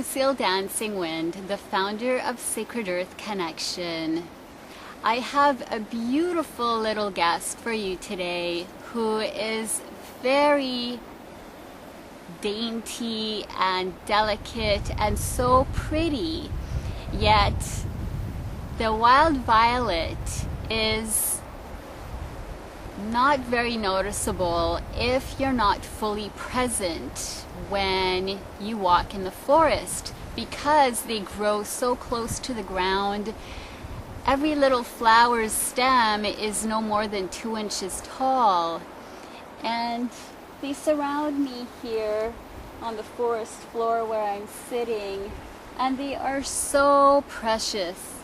Lucille DancingWind, the founder of Sacred Earth Connection. I have a beautiful little guest for you today who is very dainty and delicate and so pretty, yet the wild violet is not very noticeable if you're not fully present when you walk in the forest, because they grow so close to the ground. Every little flower's stem is no more than 2 inches tall, and they surround me here on the forest floor where I'm sitting, and they are so precious.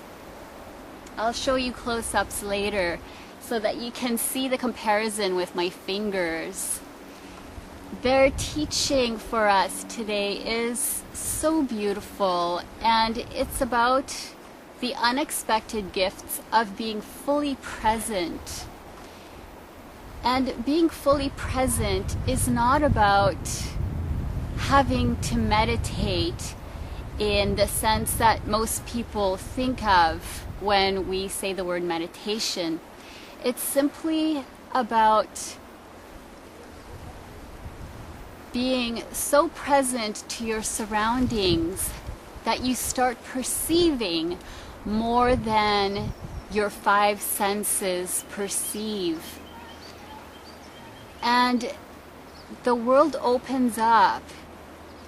I'll show you close-ups later so that you can see the comparison with my fingers. Their teaching for us today is so beautiful, and it's about the unexpected gifts of being fully present. And being fully present is not about having to meditate in the sense that most people think of when we say the word meditation. It's simply about being so present to your surroundings that you start perceiving more than your 5 senses perceive. And the world opens up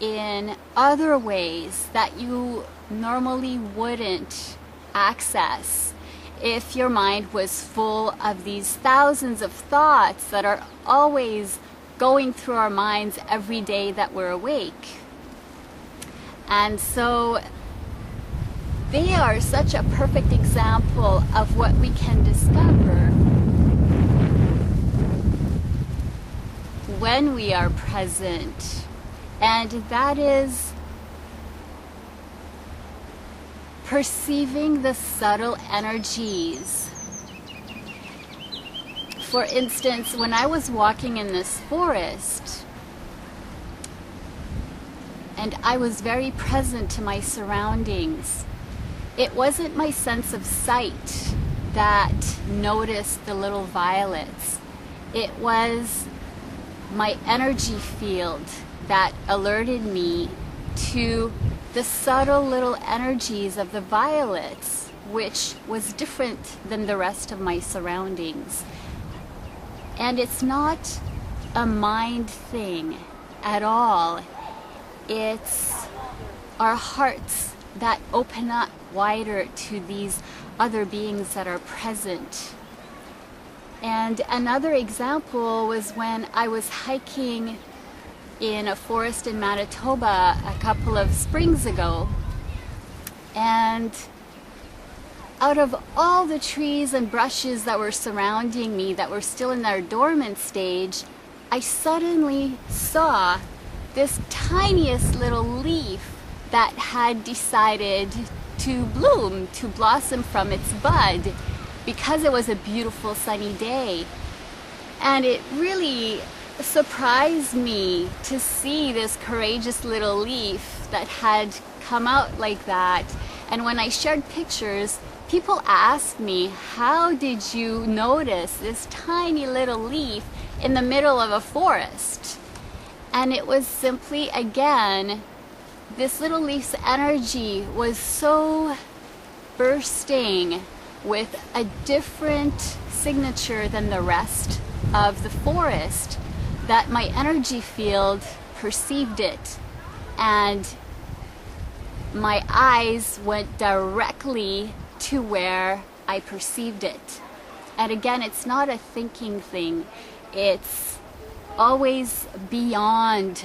in other ways that you normally wouldn't access if your mind was full of these thousands of thoughts that are always going through our minds every day that we're awake. And so they are such a perfect example of what we can discover when we are present, and that is perceiving the subtle energies. For instance, when I was walking in this forest, and I was very present to my surroundings, it wasn't my sense of sight that noticed the little violets. It was my energy field that alerted me to the subtle little energies of the violets, which was different than the rest of my surroundings. And it's not a mind thing at all. It's our hearts that open up wider to these other beings that are present. And another example was when I was hiking in a forest in Manitoba a couple of springs ago, and out of all the trees and brushes that were surrounding me that were still in their dormant stage, I suddenly saw this tiniest little leaf that had decided to bloom, to blossom from its bud, because it was a beautiful sunny day. And it really surprised me to see this courageous little leaf that had come out like that. And when I shared pictures, people asked me, how did you notice this tiny little leaf in the middle of a forest? And it was simply, again, this little leaf's energy was so bursting with a different signature than the rest of the forest that my energy field perceived it, and my eyes went directly to where I perceived it. And again, it's not a thinking thing. It's always beyond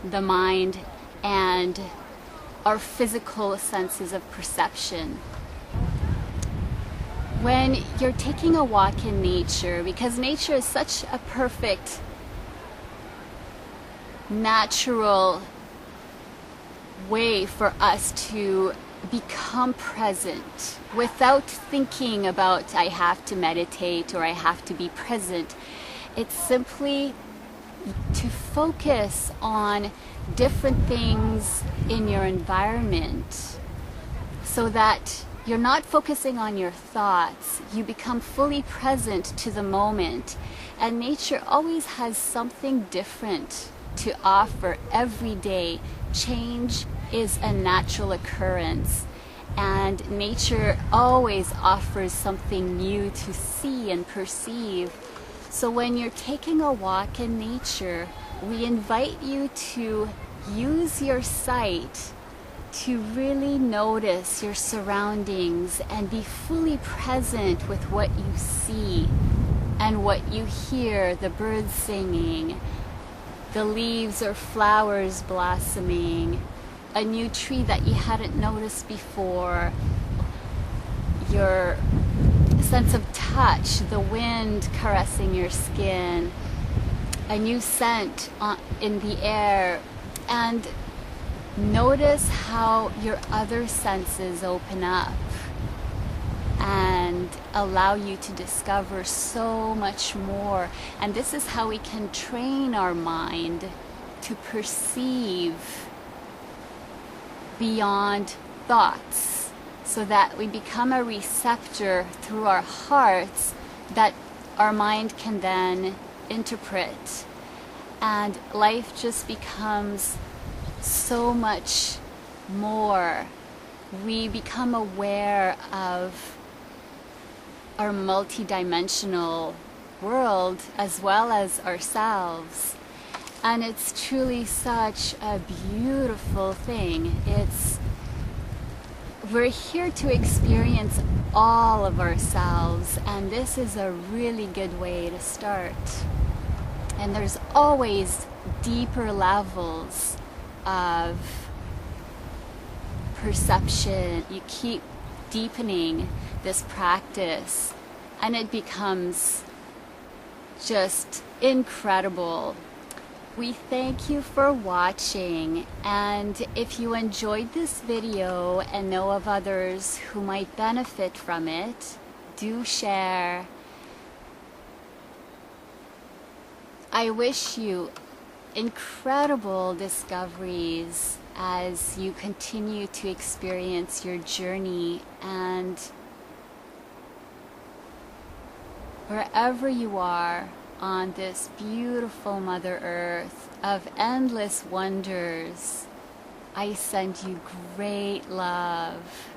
the mind and our physical senses of perception. When you're taking a walk in nature, because nature is such a perfect, natural way for us to become present without thinking about I have to meditate or I have to be present. It's simply to focus on different things in your environment so that you're not focusing on your thoughts. You become fully present to the moment. And nature always has something different to offer every day. Change is a natural occurrence. And nature always offers something new to see and perceive. So when you're taking a walk in nature, we invite you to use your sight to really notice your surroundings and be fully present with what you see and what you hear, the birds singing, the leaves or flowers blossoming, a new tree that you hadn't noticed before, your sense of touch, the wind caressing your skin, a new scent in the air, and notice how your other senses open up and allow you to discover so much more. And this is how we can train our mind to perceive beyond thoughts, so that we become a receptor through our hearts that our mind can then interpret. And life just becomes so much more. We become aware of our multidimensional world as well as ourselves. And it's truly such a beautiful thing. We're here to experience all of ourselves, and this is a really good way to start. And there's always deeper levels of perception. You keep deepening this practice, and it becomes just incredible. We thank you for watching, and if you enjoyed this video and know of others who might benefit from it, do share. I wish you incredible discoveries as you continue to experience your journey, and wherever you are on this beautiful Mother Earth of endless wonders, I send you great love.